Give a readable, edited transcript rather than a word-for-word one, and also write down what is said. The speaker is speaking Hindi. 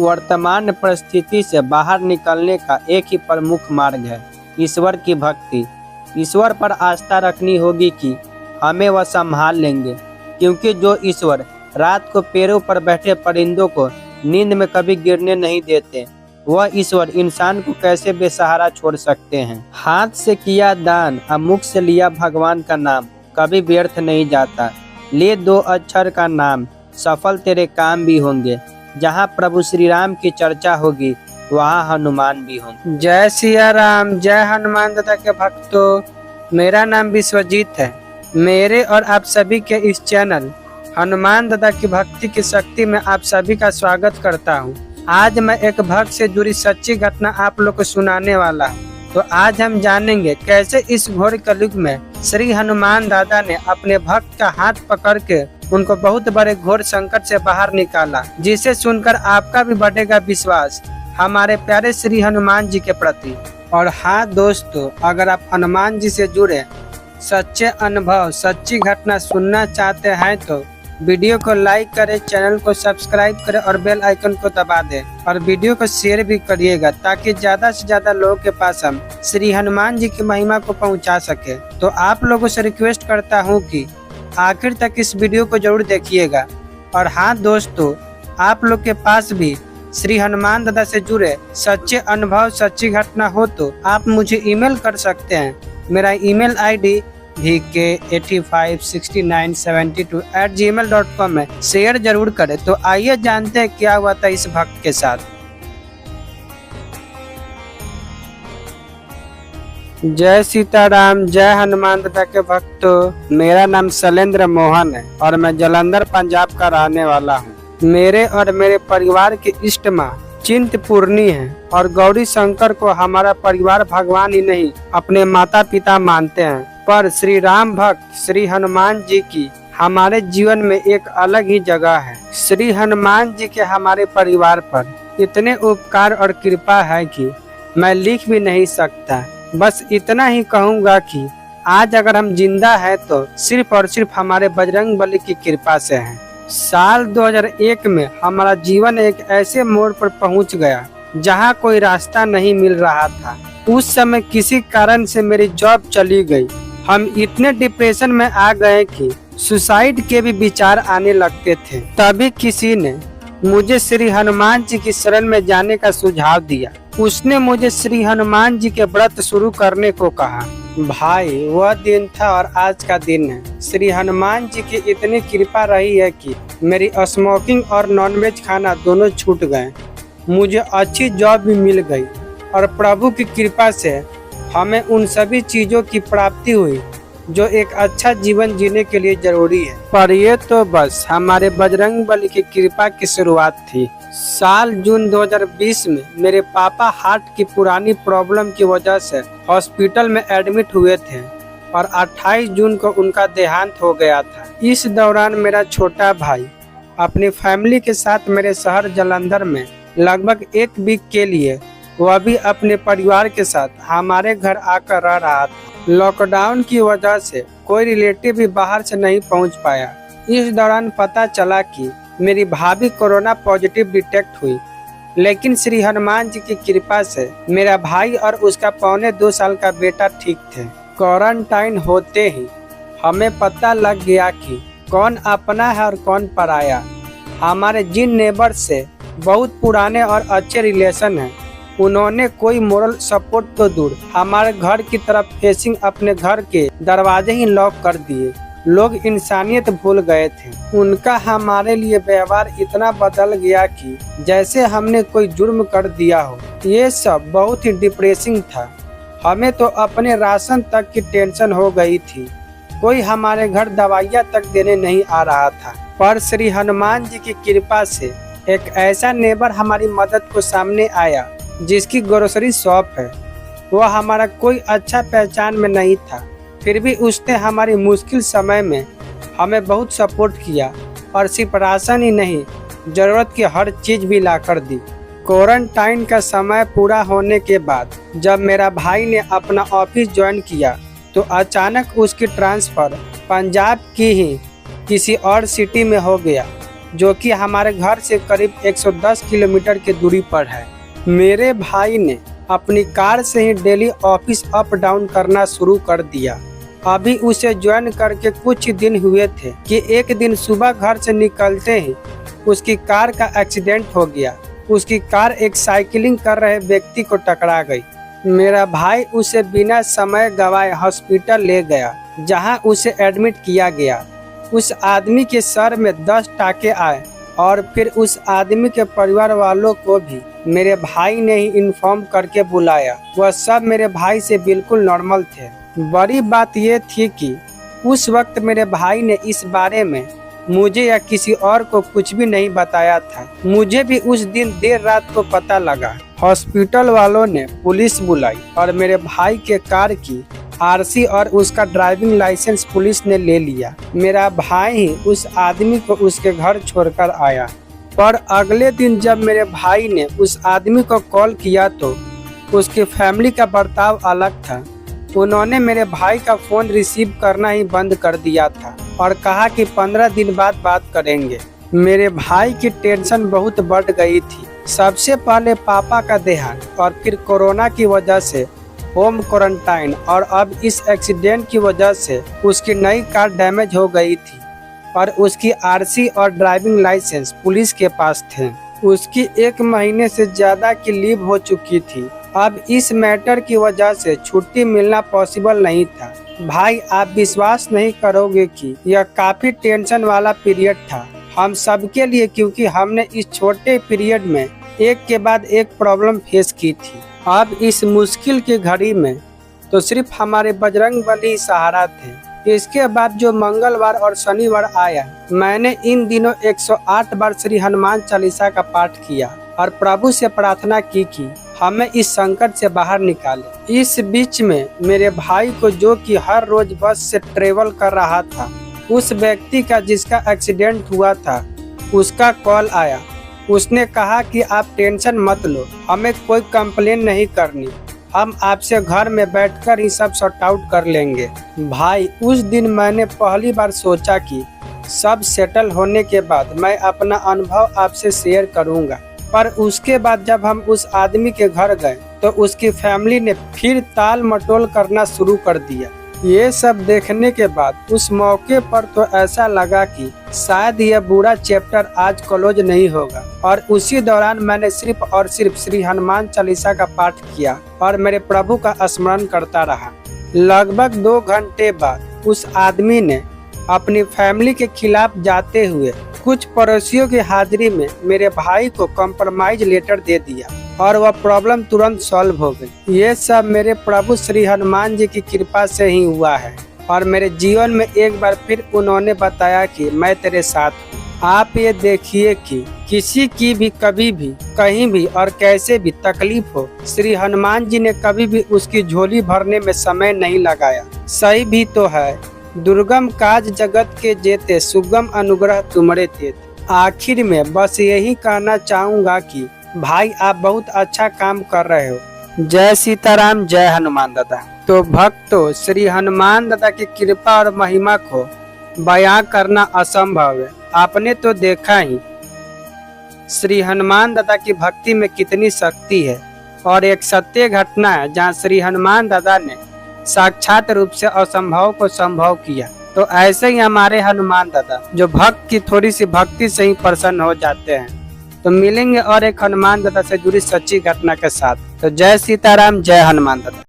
वर्तमान परिस्थिति से बाहर निकलने का एक ही प्रमुख मार्ग है, ईश्वर की भक्ति। ईश्वर पर आस्था रखनी होगी कि हमें वह संभाल लेंगे, क्योंकि जो ईश्वर रात को पेड़ों पर बैठे परिंदों को नींद में कभी गिरने नहीं देते, वह ईश्वर इंसान को कैसे बेसहारा छोड़ सकते हैं। हाथ से किया दान और मुख से लिया भगवान का नाम कभी व्यर्थ नहीं जाता। ले 2 अक्षर का नाम, सफल तेरे काम भी होंगे। जहाँ प्रभु श्री राम की चर्चा होगी वहाँ हनुमान भी होंगे। जय सिया राम, जय हनुमान दादा के भक्तों। मेरा नाम विश्वजीत है। मेरे और आप सभी के इस चैनल हनुमान दादा की भक्ति की शक्ति में आप सभी का स्वागत करता हूँ। आज मैं एक भक्त से जुड़ी सच्ची घटना आप लोग को सुनाने वाला हूँ। तो आज हम जानेंगे कैसे इस घोर कलयुग में श्री हनुमान दादा ने अपने भक्त का हाथ पकड़ के उनको बहुत बड़े घोर संकट से बाहर निकाला, जिसे सुनकर आपका भी बढ़ेगा विश्वास हमारे प्यारे श्री हनुमान जी के प्रति। और हाँ दोस्तों, अगर आप हनुमान जी से जुड़े सच्चे अनुभव, सच्ची घटना सुनना चाहते हैं तो वीडियो को लाइक करें, चैनल को सब्सक्राइब करें और बेल आइकन को दबा दें और वीडियो को शेयर भी करिएगा, ताकि ज्यादा से ज्यादा लोगों के पास हम श्री हनुमान जी की महिमा को पहुंचा सके। तो आप लोगों से रिक्वेस्ट करता हूं कि आखिर तक इस वीडियो को जरूर देखिएगा। और हाँ दोस्तों, आप लोग के पास भी श्री हनुमान दादा से जुड़े सच्चे अनुभव, सच्ची घटना हो तो आप मुझे ईमेल कर सकते हैं। मेरा ईमेल ID vk856972@gmail.com में शेयर जरूर करें। तो आइए जानते हैं क्या हुआ था इस भक्त के साथ। जय सीताराम, जय हनुमान दादा के भक्तों। मेरा नाम शैलेंद्र मोहन है और मैं जालंधर पंजाब का रहने वाला हूँ। मेरे और मेरे परिवार के इष्ट माँ चिंतपूर्णी है और गौरी शंकर को हमारा परिवार भगवान ही नहीं अपने माता पिता मानते हैं। पर श्री राम भक्त श्री हनुमान जी की हमारे जीवन में एक अलग ही जगह है। श्री हनुमान जी के हमारे परिवार पर इतने उपकार और कृपा है कि मैं लिख भी नहीं सकता। बस इतना ही कहूँगा कि आज अगर हम जिंदा है तो सिर्फ और सिर्फ हमारे बजरंगबली की कृपा से है। साल 2001 में हमारा जीवन एक ऐसे मोड़ पर पहुंच गया जहां कोई रास्ता नहीं मिल रहा था। उस समय किसी कारण से मेरी जॉब चली गई। हम इतने डिप्रेशन में आ गए कि सुसाइड के भी विचार आने लगते थे। तभी किसी ने मुझे श्री हनुमान जी की शरण में जाने का सुझाव दिया। उसने मुझे श्री हनुमान जी के व्रत शुरू करने को कहा। भाई, वह दिन था और आज का दिन है। श्री हनुमान जी की इतनी कृपा रही है कि मेरी स्मोकिंग और नॉनवेज खाना दोनों छूट गए। मुझे अच्छी जॉब भी मिल गई और प्रभु की कृपा से हमें उन सभी चीजों की प्राप्ति हुई जो एक अच्छा जीवन जीने के लिए जरूरी है। पर ये तो बस हमारे बजरंगबली की कृपा की शुरुआत थी। साल जून 2020 में मेरे पापा हार्ट की पुरानी प्रॉब्लम की वजह से हॉस्पिटल में एडमिट हुए थे और 28 जून को उनका देहांत हो गया था। इस दौरान मेरा छोटा भाई अपनी फैमिली के साथ मेरे शहर जालंधर में लगभग 1 वीक के लिए, वह भी अपने परिवार के साथ हमारे घर आकर रह रहा था। लॉकडाउन की वजह से कोई रिलेटिव भी बाहर से नहीं पहुंच पाया। इस दौरान पता चला कि मेरी भाभी कोरोना पॉजिटिव डिटेक्ट हुई, लेकिन श्री हनुमान जी की कृपा से मेरा भाई और उसका पौने 2 साल का बेटा ठीक थे। क्वारंटाइन होते ही हमें पता लग गया कि कौन अपना है और कौन पराया। हमारे जिन नेबर से बहुत पुराने और अच्छे रिलेशन हैं, उन्होंने कोई मोरल सपोर्ट तो दूर, हमारे घर की तरफ फेसिंग अपने घर के दरवाजे ही लॉक कर दिए। लोग इंसानियत भूल गए थे। उनका हमारे लिए व्यवहार इतना बदल गया कि जैसे हमने कोई जुर्म कर दिया हो। ये सब बहुत ही डिप्रेसिंग था। हमें तो अपने राशन तक की टेंशन हो गई थी। कोई हमारे घर दवाइयाँ तक देने नहीं आ रहा था। पर श्री हनुमान जी की कृपा से एक ऐसा नेबर हमारी मदद को सामने आया जिसकी ग्रोसरी शॉप है। वह हमारा कोई अच्छा पहचान में नहीं था, फिर भी उसने हमारी मुश्किल समय में हमें बहुत सपोर्ट किया और सिर्फ राशन ही नहीं, जरूरत की हर चीज भी ला कर दी। क्वारंटाइन का समय पूरा होने के बाद जब मेरा भाई ने अपना ऑफिस ज्वाइन किया तो अचानक उसकी ट्रांसफ़र पंजाब की ही किसी और सिटी में हो गया। जो कि हमारे घर से करीब 110 किलोमीटर की दूरी पर है। मेरे भाई ने अपनी कार से ही डेली ऑफिस अप डाउन करना शुरू कर दिया। अभी उसे ज्वाइन करके कुछ दिन हुए थे कि एक दिन सुबह घर से निकलते ही उसकी कार का एक्सीडेंट हो गया। उसकी कार एक साइकिलिंग कर रहे व्यक्ति को टकरा गई। मेरा भाई उसे बिना समय गवाए हॉस्पिटल ले गया, जहां उसे एडमिट किया गया। उस आदमी के सर में 10 टाके आए और फिर उस आदमी के परिवार वालों को भी मेरे भाई ने ही इन्फॉर्म करके बुलाया। वह सब मेरे भाई से बिल्कुल नॉर्मल थे। बड़ी बात यह थी कि उस वक्त मेरे भाई ने इस बारे में मुझे या किसी और को कुछ भी नहीं बताया था। मुझे भी उस दिन देर रात को पता लगा। हॉस्पिटल वालों ने पुलिस बुलाई और मेरे भाई के कार की आरसी और उसका ड्राइविंग लाइसेंस पुलिस ने ले लिया। मेरा भाई ही उस आदमी को उसके घर छोड़कर आया। पर अगले दिन जब मेरे भाई ने उस आदमी को कॉल किया तो उसकी फैमिली का बर्ताव अलग था। उन्होंने मेरे भाई का फोन रिसीव करना ही बंद कर दिया था और कहा कि 15 दिन बाद बात करेंगे। मेरे भाई की टेंशन बहुत बढ़ गई थी। सबसे पहले पापा का देहांत और फिर कोरोना की वजह से होम क्वारंटाइन और अब इस एक्सीडेंट की वजह से उसकी नई कार डैमेज हो गई थी और उसकी आरसी और ड्राइविंग लाइसेंस पुलिस के पास थे। उसकी 1 महीने से ज्यादा की लीव हो चुकी थी। अब इस मैटर की वजह से छुट्टी मिलना पॉसिबल नहीं था। भाई, आप विश्वास नहीं करोगे कि यह काफी टेंशन वाला पीरियड था हम सबके लिए, क्योंकि हमने इस छोटे पीरियड में एक के बाद एक प्रॉब्लम फेस की थी। अब इस मुश्किल की घड़ी में तो सिर्फ हमारे बजरंगबली सहारा थे। इसके बाद जो मंगलवार और शनिवार आया, मैंने इन दिनों 108 बार श्री हनुमान चालीसा का पाठ किया और प्रभु से प्रार्थना की कि हमें इस संकट से बाहर निकाले। इस बीच में मेरे भाई को, जो कि हर रोज बस से ट्रेवल कर रहा था, उस व्यक्ति का जिसका एक्सीडेंट हुआ था उसका कॉल आया। उसने कहा कि आप टेंशन मत लो, हमें कोई कंप्लेन नहीं करनी, हम आपसे घर में बैठकर ही सब सॉर्ट आउट कर लेंगे। भाई, उस दिन मैंने पहली बार सोचा कि सब सेटल होने के बाद मैं अपना अनुभव आपसे शेयर करूंगा। पर उसके बाद जब हम उस आदमी के घर गए तो उसकी फैमिली ने फिर ताल मटोल करना शुरू कर दिया। ये सब देखने के बाद उस मौके पर तो ऐसा लगा कि शायद यह बुरा चैप्टर आज क्लोज नहीं होगा। और उसी दौरान मैंने सिर्फ और सिर्फ श्री हनुमान चालीसा का पाठ किया और मेरे प्रभु का स्मरण करता रहा। लगभग 2 घंटे बाद उस आदमी ने अपनी फैमिली के खिलाफ जाते हुए कुछ पड़ोसियों की हाजिरी में मेरे भाई को कॉम्प्रोमाइज लेटर दे दिया और वह प्रॉब्लम तुरंत सॉल्व हो गई। ये सब मेरे प्रभु श्री हनुमान जी की कृपा से ही हुआ है और मेरे जीवन में एक बार फिर उन्होंने बताया कि मैं तेरे साथ हूँ। आप ये देखिए कि किसी की भी कभी भी कहीं भी और कैसे भी तकलीफ हो, श्री हनुमान जी ने कभी भी उसकी झोली भरने में समय नहीं लगाया। सही भी तो है, दुर्गम काज जगत के जेते, सुगम अनुग्रह तुमरे थे। आखिर में बस यही कहना चाहूंगा कि भाई, आप बहुत अच्छा काम कर रहे हो। जय सीताराम, जय हनुमान दादा। तो भक्तों, श्री हनुमान दादा की कृपा और महिमा को बयां करना असंभव है। आपने तो देखा ही श्री हनुमान दादा की भक्ति में कितनी शक्ति है और एक सत्य घटना है जहां श्री हनुमान दादा ने साक्षात रूप से असंभव को संभव किया। तो ऐसे ही हमारे हनुमान दादा, जो भक्त की थोड़ी सी भक्ति से ही प्रसन्न हो जाते हैं। तो मिलेंगे और एक हनुमान दादा से जुड़ी सच्ची घटना के साथ। तो जय सीताराम, जय हनुमान दादा।